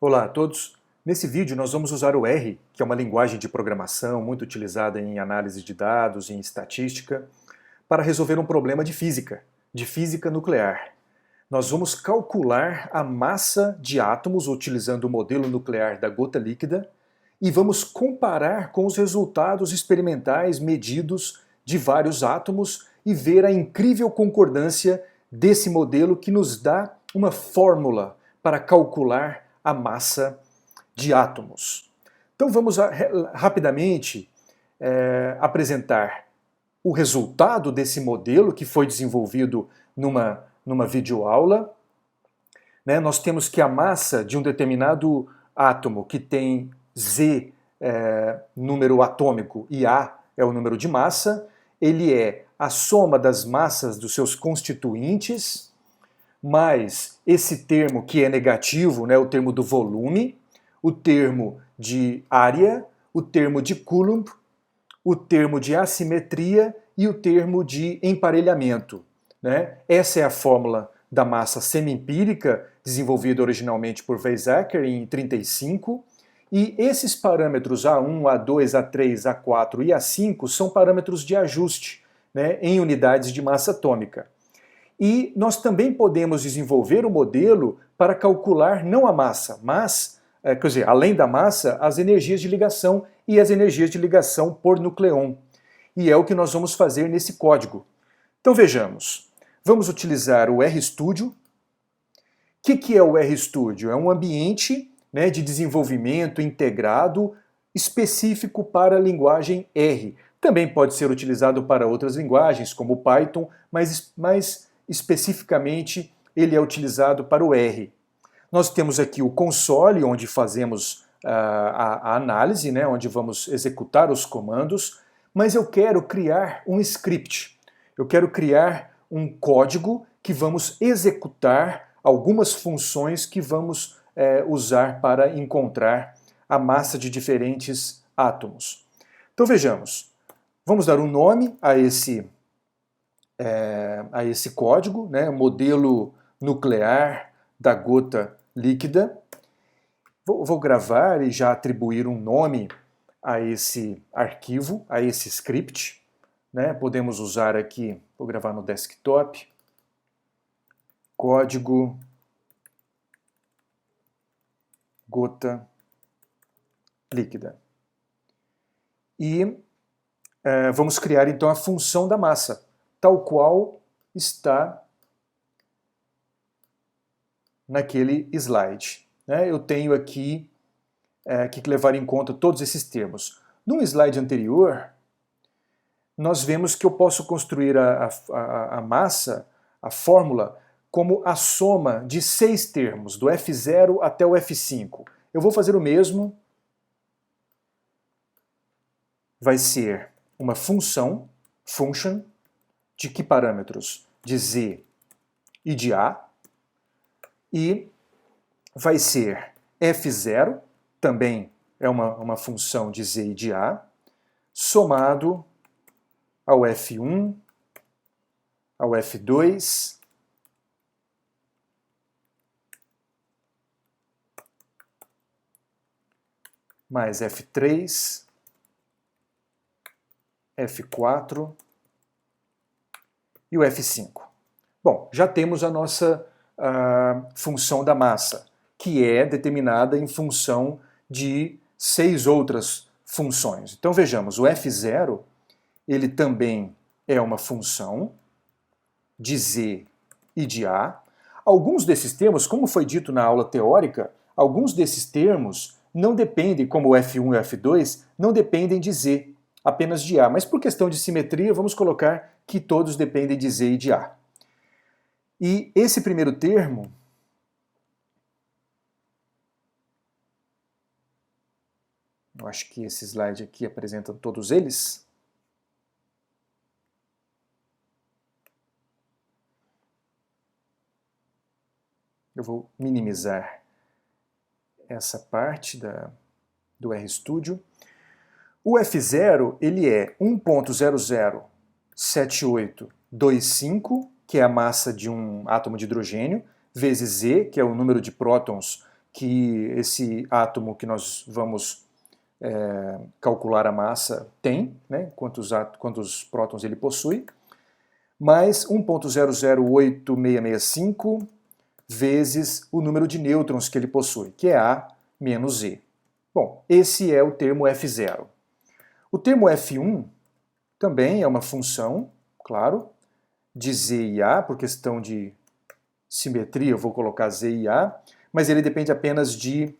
Olá a todos! Nesse vídeo nós vamos usar o R, que é uma linguagem de programação muito utilizada em análise de dados e em estatística, para resolver um problema de física nuclear. Nós vamos calcular a massa de átomos utilizando o modelo nuclear da gota líquida e vamos comparar com os resultados experimentais medidos de vários átomos e ver a incrível concordância desse modelo que nos dá uma fórmula para calcular a massa de átomos. Então vamos rapidamente apresentar o resultado desse modelo que foi desenvolvido numa videoaula. Nós temos que a massa de um determinado átomo que tem Z número atômico e A é o número de massa, ele é a soma das massas dos seus constituintes, mais esse termo que é negativo, o termo do volume, o termo de área, o termo de Coulomb, o termo de assimetria e o termo de emparelhamento. Essa é a fórmula da massa semi-empírica, desenvolvida originalmente por Weizsäcker em 1935, e esses parâmetros A1, A2, A3, A4 e A5 são parâmetros de ajuste em unidades de massa atômica. E nós também podemos desenvolver o modelo para calcular não a massa, mas, além da massa, as energias de ligação e as energias de ligação por nucleon. E é o que nós vamos fazer nesse código. Então vejamos, vamos utilizar o RStudio. O que é o RStudio? É um ambiente de desenvolvimento integrado específico para a linguagem R. Também pode ser utilizado para outras linguagens, como o Python, mas especificamente ele é utilizado para o R. Nós temos aqui o console, onde fazemos a análise, onde vamos executar os comandos, mas eu quero criar um script. Eu quero criar um código que vamos executar algumas funções que vamos usar para encontrar a massa de diferentes átomos. Então vejamos, vamos dar um nome a esse código, modelo nuclear da gota líquida. Vou gravar e já atribuir um nome a esse arquivo, a esse script. Podemos usar aqui, vou gravar no desktop, código gota líquida. E vamos criar então a função da massa, tal qual está naquele slide. Eu tenho aqui que levar em conta todos esses termos. No slide anterior, nós vemos que eu posso construir a massa, a fórmula, como a soma de 6 termos, do F0 até o F5. Eu vou fazer o mesmo. Vai ser uma function, de que parâmetros? De Z e de A. E vai ser F0, também é uma função de Z e de A, somado ao F1, ao F2, mais F3, F4 e o F5. Bom, já temos a nossa função da massa, que é determinada em função de 6 outras funções. Então vejamos, o F0, ele também é uma função de Z e de A. Alguns desses termos, como foi dito na aula teórica, alguns desses termos não dependem, como o F1 e o F2, não dependem de Z, apenas de A. Mas por questão de simetria, vamos colocar que todos dependem de Z e de A. E esse primeiro termo, eu acho que esse slide aqui apresenta todos eles. Eu vou minimizar essa parte do RStudio. O F0, ele é 1.007825, que é a massa de um átomo de hidrogênio, vezes Z, que é o número de prótons que esse átomo que nós vamos calcular a massa tem, né, quantos prótons ele possui, mais 1.008665 vezes o número de nêutrons que ele possui, que é A menos E. Bom, esse é o termo F0. O termo F1 também é uma função, claro, de Z e A, por questão de simetria eu vou colocar Z e A, mas ele depende apenas de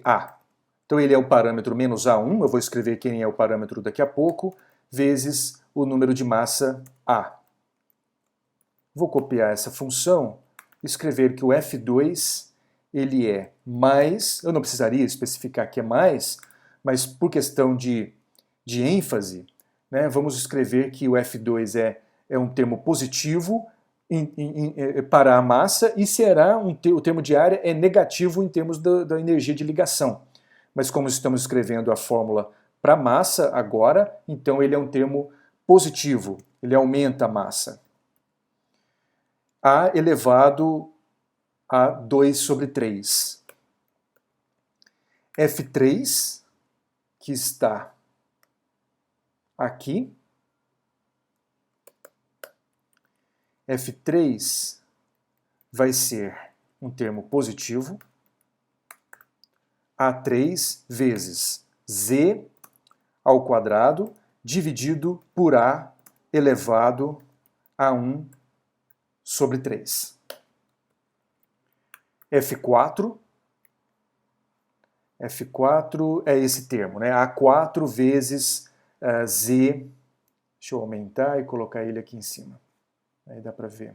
A. Então ele é o parâmetro menos A1, eu vou escrever quem é o parâmetro daqui a pouco, vezes o número de massa A. Vou copiar essa função, escrever que o F2 ele é mais, eu não precisaria especificar que é mais, mas por questão de ênfase, né, vamos escrever que o F2 é um termo positivo para a massa e será o termo de área é negativo em termos da energia de ligação. Mas como estamos escrevendo a fórmula para massa agora, então ele é um termo positivo, ele aumenta a massa. A elevado a 2 sobre 3. F3, que está aqui, F3 vai ser um termo positivo, A3 vezes Z ao quadrado dividido por A elevado a 1 sobre 3. F4 é esse termo, né? A4 vezes Z, deixa eu aumentar e colocar ele aqui em cima. Aí dá para ver.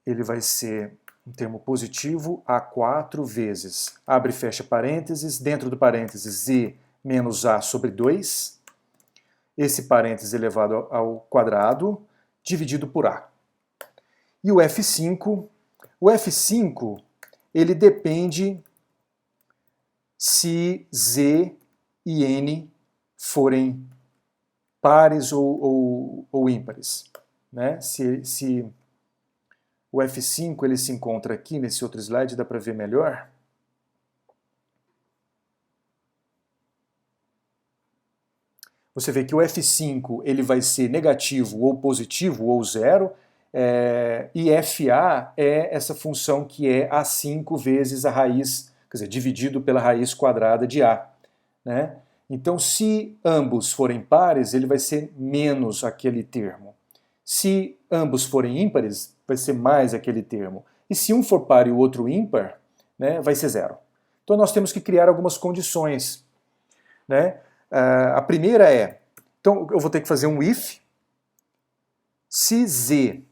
Ele vai ser um termo positivo, A4 vezes, abre e fecha parênteses, dentro do parênteses Z menos A sobre 2, esse parênteses elevado ao quadrado, dividido por A. E o F5 ele depende se Z e N forem pares ou ímpares, né? Se o F5 ele se encontra aqui nesse outro slide, dá para ver melhor. Você vê que o F5 ele vai ser negativo ou positivo ou zero, e FA é essa função que é A5 vezes a raiz, quer dizer, dividido pela raiz quadrada de A, né? Então, se ambos forem pares, ele vai ser menos aquele termo. Se ambos forem ímpares, vai ser mais aquele termo. E se um for par e o outro ímpar, né, vai ser zero. Então nós temos que criar algumas condições, né? A primeira é, então eu vou ter que fazer um if, se Z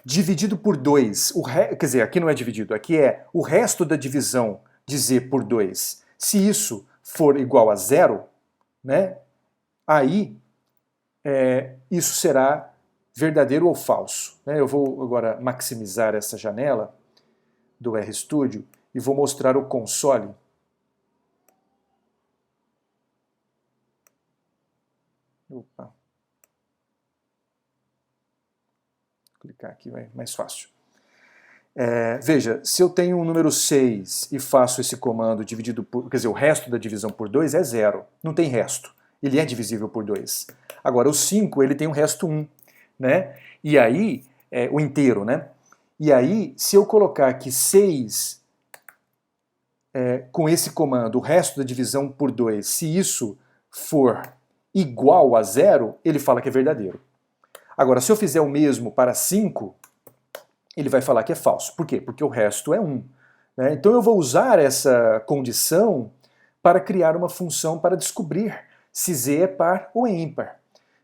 dividido por 2, quer dizer, aqui não é dividido, aqui é o resto da divisão de Z por 2, se isso for igual a zero, né, aí isso será verdadeiro ou falso. Eu vou agora maximizar essa janela do RStudio e vou mostrar o console. Opa. Vou clicar aqui, vai mais fácil. Veja, se eu tenho um número 6 e faço esse comando dividido por, quer dizer, o resto da divisão por 2 é zero, não tem resto. Ele é divisível por 2. Agora, o 5, ele tem um resto 1, né? E aí, o inteiro, né? E aí, se eu colocar aqui 6 com esse comando, o resto da divisão por 2, se isso for igual a zero, ele fala que é verdadeiro. Agora, se eu fizer o mesmo para 5, ele vai falar que é falso. Por quê? Porque o resto é 1. Né? Então eu vou usar essa condição para criar uma função para descobrir se Z é par ou é ímpar.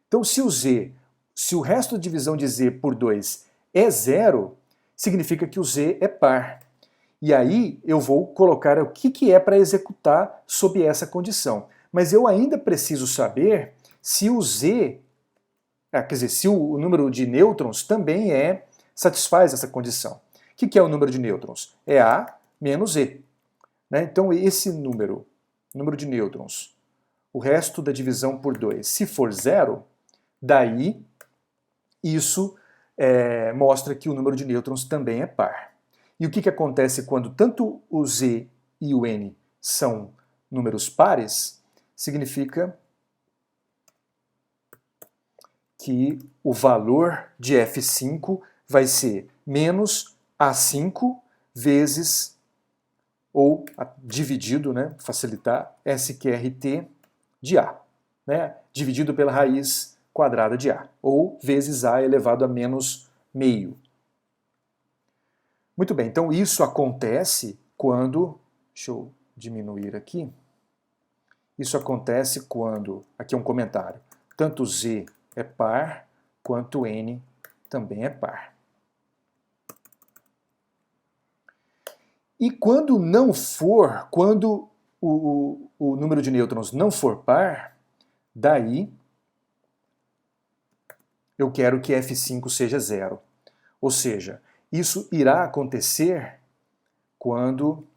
Então se o resto da divisão de Z por 2 é zero, significa que o Z é par. E aí eu vou colocar o que é para executar sob essa condição. Mas eu ainda preciso saber se o Z, quer dizer, se o número de nêutrons também satisfaz essa condição. O que é o número de nêutrons? É A menos E. Né? Então esse número de nêutrons, o resto da divisão por 2, se for zero, daí isso mostra que o número de nêutrons também é par. E o que acontece quando tanto o Z e o N são números pares? Significa que o valor de F5 vai ser menos A5 vezes, ou dividido, né, facilitar, SQRT de A, né, dividido pela raiz quadrada de A, ou vezes A elevado a menos meio. Muito bem, então isso acontece quando, deixa eu diminuir aqui, isso acontece quando, aqui é um comentário, tanto Z é par, quanto N também é par. E quando não for, quando o número de nêutrons não for par, daí eu quero que F5 seja zero. Ou seja, isso irá acontecer quando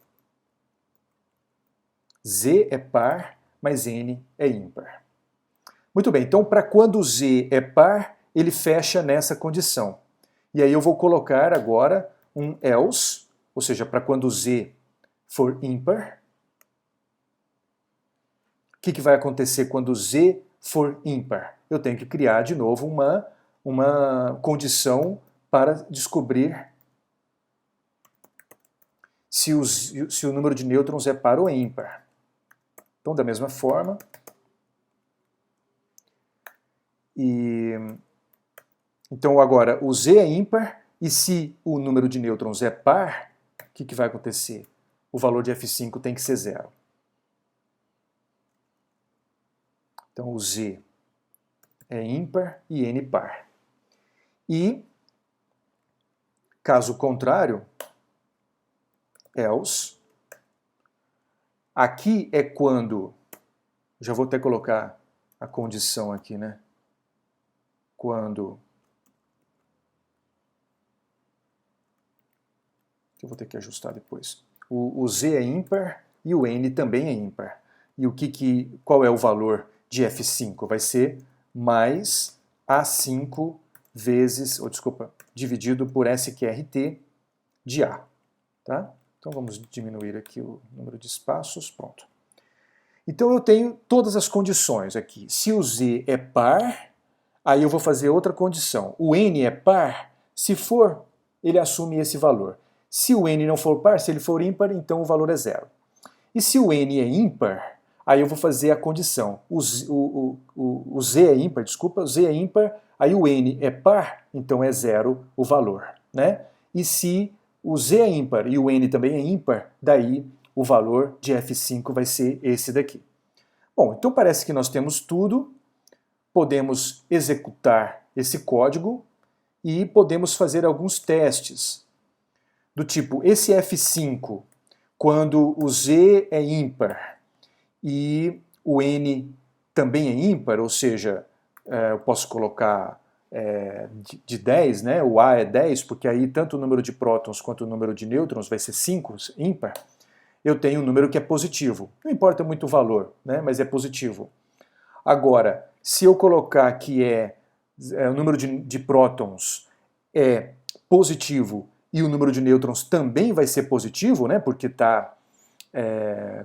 Z é par, mas N é ímpar. Muito bem, então para quando Z é par, ele fecha nessa condição. E aí eu vou colocar agora um else, ou seja, para quando Z for ímpar. O que vai acontecer quando Z for ímpar? Eu tenho que criar de novo uma condição para descobrir se o número de nêutrons é par ou ímpar. Então, da mesma forma, então agora o Z é ímpar, e se o número de nêutrons é par, o que vai acontecer? O valor de F5 tem que ser zero. Então o Z é ímpar e N par. E, caso contrário, else, aqui é quando, já vou até colocar a condição aqui, né? Quando, que eu vou ter que ajustar depois. O Z é ímpar e o N também é ímpar. E qual é o valor de F5? Vai ser mais A5 vezes, dividido por SQRT de A. Tá? Então vamos diminuir aqui o número de espaços, pronto. Então eu tenho todas as condições aqui. Se o Z é par, aí eu vou fazer outra condição. O N é par, se for, ele assume esse valor. Se o N não for par, se ele for ímpar, então o valor é zero. E se o N é ímpar, aí eu vou fazer a condição. O Z é ímpar, desculpa, o Z é ímpar, aí o N é par, então é zero o valor. Né? E se o Z é ímpar e o N também é ímpar, daí o valor de F5 vai ser esse daqui. Bom, então parece que nós temos tudo, podemos executar esse código e podemos fazer alguns testes. Do tipo, esse F5, quando o Z é ímpar e o N também é ímpar, ou seja, eu posso colocar de 10, né? O A é 10, porque aí tanto o número de prótons quanto o número de nêutrons vai ser 5, ímpar. Eu tenho um número que é positivo. Não importa muito o valor, né? Mas é positivo. Agora, se eu colocar que o número de prótons é positivo e o número de nêutrons também vai ser positivo, né? Porque está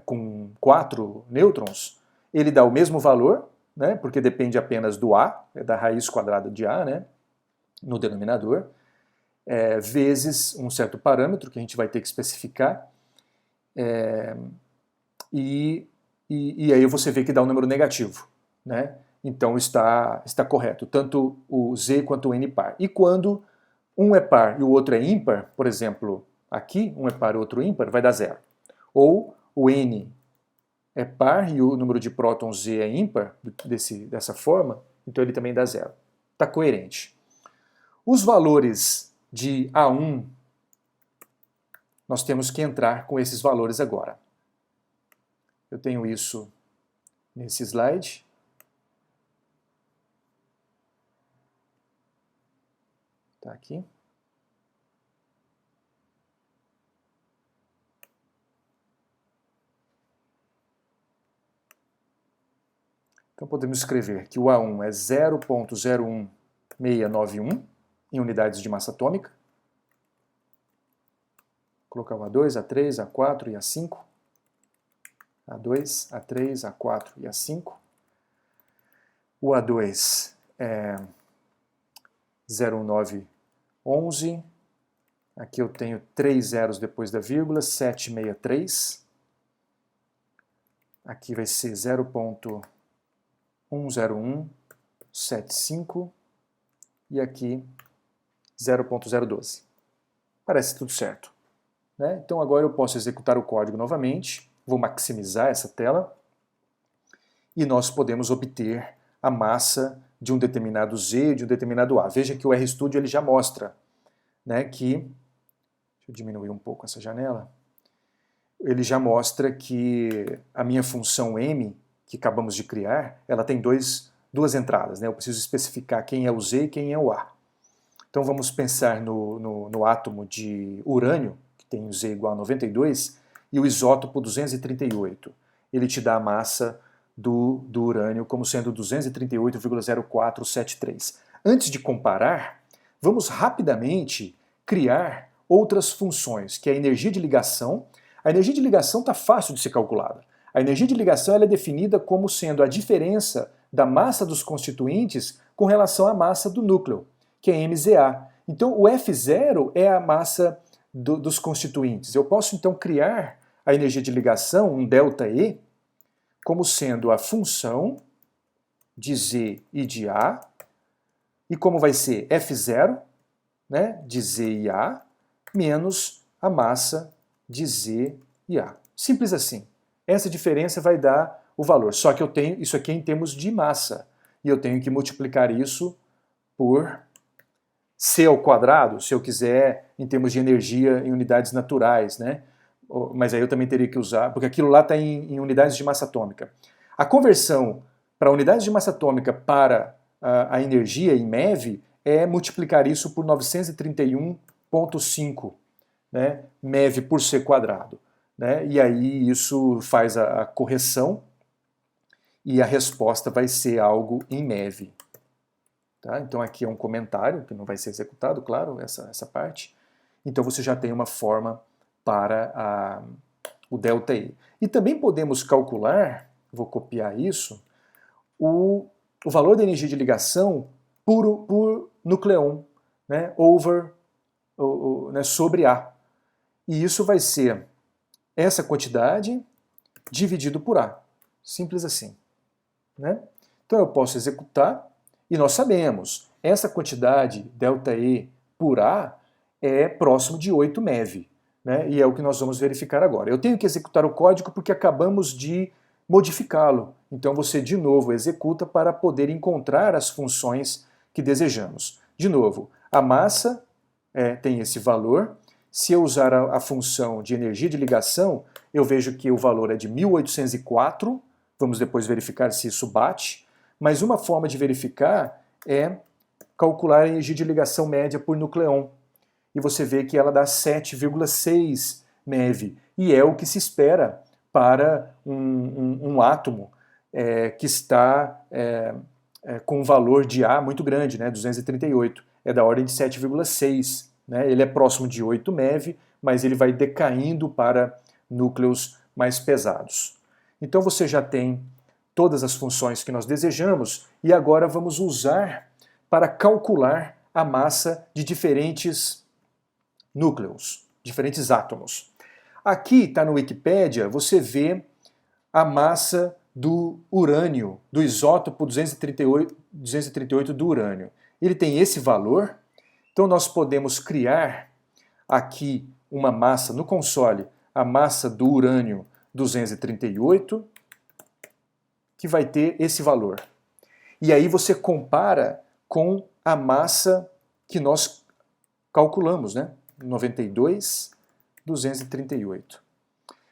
com 4 nêutrons, ele dá o mesmo valor, né? Porque depende apenas do A, da raiz quadrada de A, né? No denominador, vezes um certo parâmetro que a gente vai ter que especificar. E aí você vê que dá um número negativo, né? Então está correto, tanto o Z quanto o N par. E quando um é par e o outro é ímpar, por exemplo, aqui, um é par e o outro ímpar, vai dar zero. Ou o N é par e o número de prótons Z é ímpar, dessa forma, então ele também dá zero. Está coerente. Os valores de A1, nós temos que entrar com esses valores agora. Eu tenho isso nesse slide. Está aqui. Então podemos escrever que o A1 é 0.01691 em unidades de massa atômica. Vou colocar o A2, A3, A4 e A5. A2, A3, A4 e A5. O A2 é 01911. Aqui eu tenho 3 zeros depois da vírgula, 763. Aqui vai ser 0.10175 e aqui 0.012. Parece tudo certo, né? Então agora eu posso executar o código novamente, vou maximizar essa tela e nós podemos obter a massa de um determinado Z e de um determinado A. Veja que o RStudio ele já mostra, né, que... Deixa eu diminuir um pouco essa janela. Ele já mostra que a minha função M, que acabamos de criar, ela tem duas entradas, né? Eu preciso especificar quem é o Z e quem é o A. Então vamos pensar no átomo de urânio, que tem o Z igual a 92, e o isótopo 238. Ele te dá a massa do urânio como sendo 238,0473. Antes de comparar, vamos rapidamente criar outras funções, que é a energia de ligação. A energia de ligação está fácil de ser calculada. A energia de ligação ela é definida como sendo a diferença da massa dos constituintes com relação à massa do núcleo, que é MZA. Então o F0 é a massa dos constituintes. Eu posso então criar a energia de ligação, um ΔE, como sendo a função de Z e de A, e como vai ser F0, né, de Z e A, menos a massa de Z e A. Simples assim. Essa diferença vai dar o valor. Só que eu tenho isso aqui em termos de massa. E eu tenho que multiplicar isso por C ao quadrado, se eu quiser, em termos de energia em unidades naturais, né? Mas aí eu também teria que usar, porque aquilo lá está em unidades de massa atômica. A conversão para unidades de massa atômica para a energia em MeV é multiplicar isso por 931,5, né, MeV por C quadrado. Né, e aí isso faz a correção e a resposta vai ser algo em MeV. Tá? Então aqui é um comentário, que não vai ser executado, claro, essa parte. Então você já tem uma forma para o ΔE. E também podemos calcular, vou copiar isso, o valor da energia de ligação por nucleon, né, né, sobre A. E isso vai ser essa quantidade dividido por A. Simples assim. Né? Então eu posso executar, e nós sabemos, essa quantidade ΔE por A é próximo de 8 MeV. Né? E é o que nós vamos verificar agora. Eu tenho que executar o código porque acabamos de modificá-lo. Então você de novo executa para poder encontrar as funções que desejamos. De novo, a massa tem esse valor. Se eu usar a função de energia de ligação, eu vejo que o valor é de 1804. Vamos depois verificar se isso bate. Mas uma forma de verificar é calcular a energia de ligação média por nucleon. E você vê que ela dá 7,6 MeV. E é o que se espera para um átomo que está com um valor de A muito grande, né, 238. É da ordem de 7,6. Né? Ele é próximo de 8 MeV, mas ele vai decaindo para núcleos mais pesados. Então você já tem todas as funções que nós desejamos e agora vamos usar para calcular a massa de diferentes núcleos, diferentes átomos. Aqui está no Wikipedia, você vê a massa do urânio, do isótopo 238 do urânio. Ele tem esse valor, então nós podemos criar aqui uma massa no console, a massa do urânio 238, que vai ter esse valor. E aí você compara com a massa que nós calculamos, né? 92,238.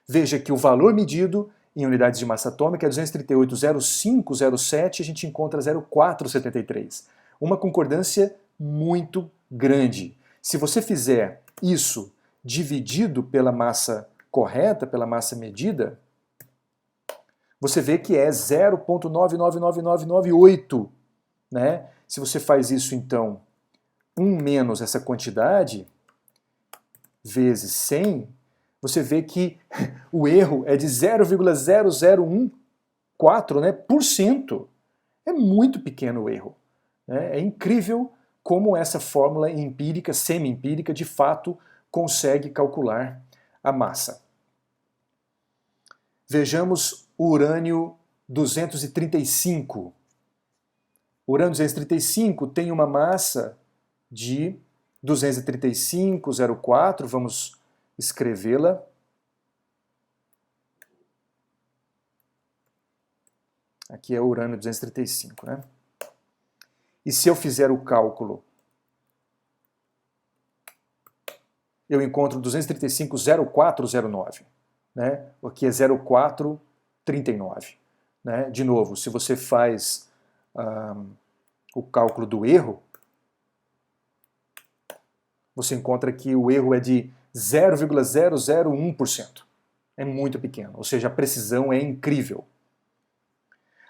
Veja que o valor medido em unidades de massa atômica é 238,0507, a gente encontra 0,473. Uma concordância muito grande. Se você fizer isso dividido pela massa correta, pela massa medida, você vê que é 0,999998. Né? Se você faz isso, então, 1 menos essa quantidade, vezes 100, você vê que o erro é de 0,0014, né, por cento. É muito pequeno o erro. Né? É incrível como essa fórmula empírica, semi-empírica, de fato consegue calcular a massa. Vejamos o urânio 235. O urânio 235 tem uma massa de 235,04, vamos escrevê-la. Aqui é o urânio 235, né? E se eu fizer o cálculo, eu encontro 235,0409, né? Aqui é 0,439. Né? De novo, se você faz o cálculo do erro, você encontra que o erro é de 0,001%. É muito pequeno, ou seja, a precisão é incrível.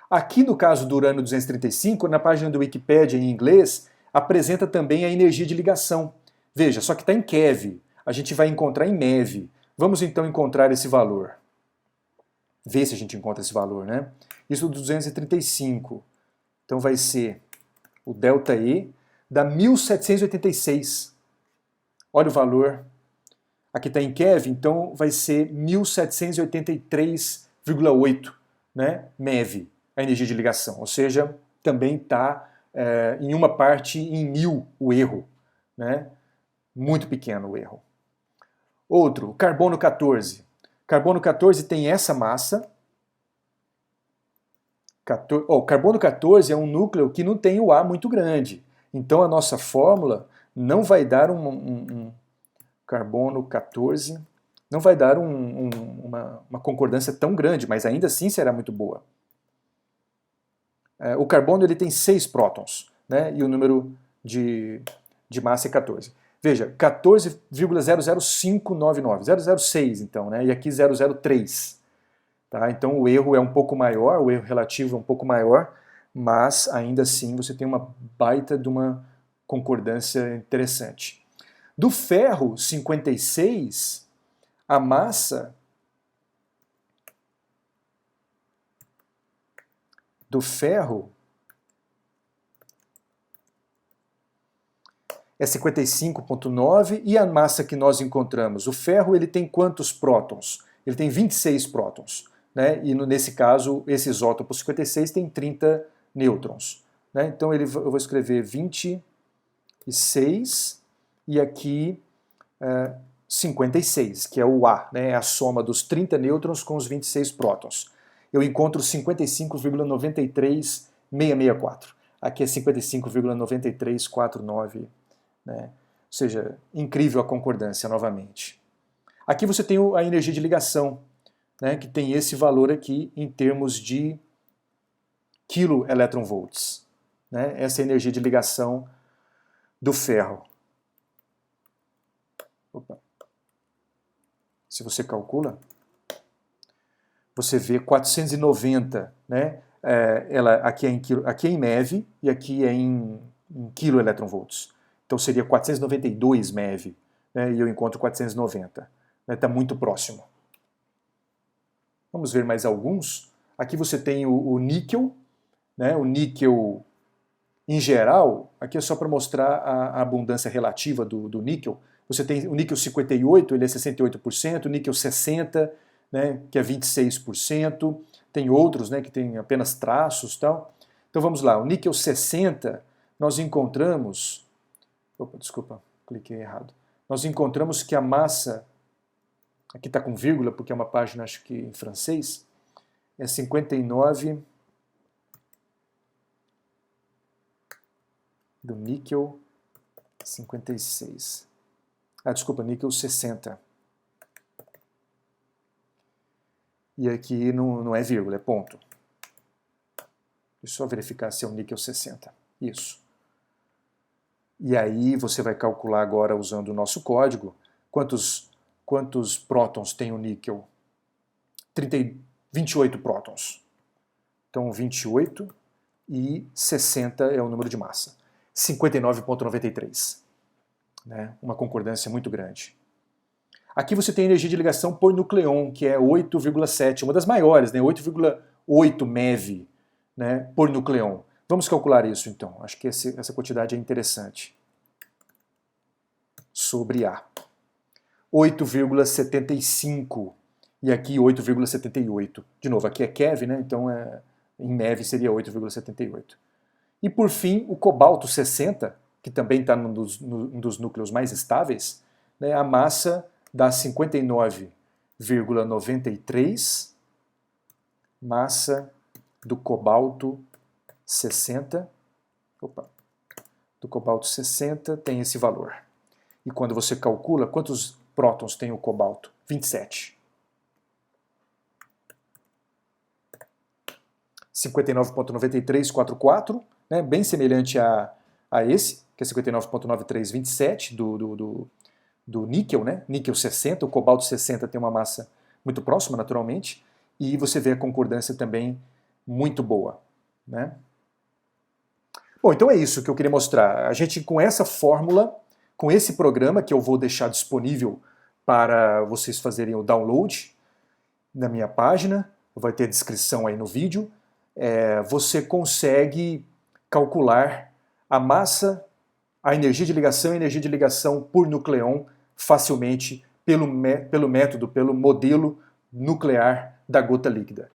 Aqui no caso do urânio 235, na página do Wikipedia em inglês, apresenta também a energia de ligação. Veja, só que está em keV, a gente vai encontrar em MeV. Vamos então encontrar esse valor. Ver se a gente encontra esse valor, né? Isso do 235. Então vai ser o ΔE dá 1786. Olha o valor. Aqui está em keV, então vai ser 1783,8, né? MeV, a energia de ligação. Ou seja, também está em uma parte em 1000 o erro. Né? Muito pequeno o erro. Outro, carbono 14. Carbono 14 tem essa massa. Carbono 14 é um núcleo que não tem o A muito grande. Então a nossa fórmula não vai dar carbono 14, não vai dar uma concordância tão grande, mas ainda assim será muito boa. O carbono ele tem 6 prótons, né? E o número de massa é 14. Veja, 14,00599, 006 então, né? E aqui 003. Tá? Então o erro é um pouco maior, o erro relativo é um pouco maior, mas ainda assim você tem uma baita de uma concordância interessante. Do ferro 56, a massa do ferro é 55,9 e a massa que nós encontramos? O ferro ele tem quantos prótons? Ele tem 26 prótons. Né? E nesse caso, esse isótopo 56 tem 30 nêutrons. Né? Então eu vou escrever 26 e aqui 56, que é o A, né? É a soma dos 30 nêutrons com os 26 prótons. Eu encontro 55,93664. Aqui é 55,9349. Né? Ou seja, incrível a concordância novamente. Aqui você tem a energia de ligação, né, que tem esse valor aqui em termos de kV. Né? Essa é a energia de ligação do ferro. Opa. Se você calcula, você vê 490, né? Aqui é em MeV e aqui é em kV. Então seria 492 MeV, né? E eu encontro 490. Está muito próximo. Vamos ver mais alguns. Aqui você tem o níquel, né? O níquel em geral, aqui é só para mostrar a abundância relativa do níquel. Você tem o níquel 58, ele é 68%, o níquel 60, né, que é 26%, tem outros, né, que tem apenas traços e tal. Então vamos lá, o níquel 60, nós encontramos, desculpa, cliquei errado. Nós encontramos que a massa, aqui está com vírgula porque é uma página, acho que em francês, é 59 do níquel 56. Desculpa, níquel 60. E aqui não é vírgula, é ponto. Deixa eu só verificar se é o níquel 60. Isso. E aí você vai calcular agora, usando o nosso código, quantos prótons tem o níquel? 28 prótons. Então 28 e 60 é o número de massa. 59,93. Né? Uma concordância muito grande. Aqui você tem energia de ligação por nucleon, que é 8,7, uma das maiores, né? 8,8 MeV, né? Por nucleon. Vamos calcular isso então, acho que essa quantidade é interessante. Sobre A. 8,75 e aqui 8,78. De novo, aqui é keV, né? Então em MeV seria 8,78. E por fim, o cobalto 60, que também está num dos núcleos mais estáveis, né? A massa dá 59,93, massa do cobalto 60, do cobalto 60 tem esse valor. E quando você calcula, quantos prótons tem o cobalto? 27. 59,9344, né? Bem semelhante a esse, que é 59,9327 do níquel, né? Níquel 60, o cobalto 60 tem uma massa muito próxima, naturalmente, e você vê a concordância também muito boa, né? Bom, então é isso que eu queria mostrar. A gente, com essa fórmula, com esse programa, que eu vou deixar disponível para vocês fazerem o download na minha página, vai ter a descrição aí no vídeo, você consegue calcular a massa, a energia de ligação e a energia de ligação por nucleon facilmente pelo método, pelo modelo nuclear da gota líquida.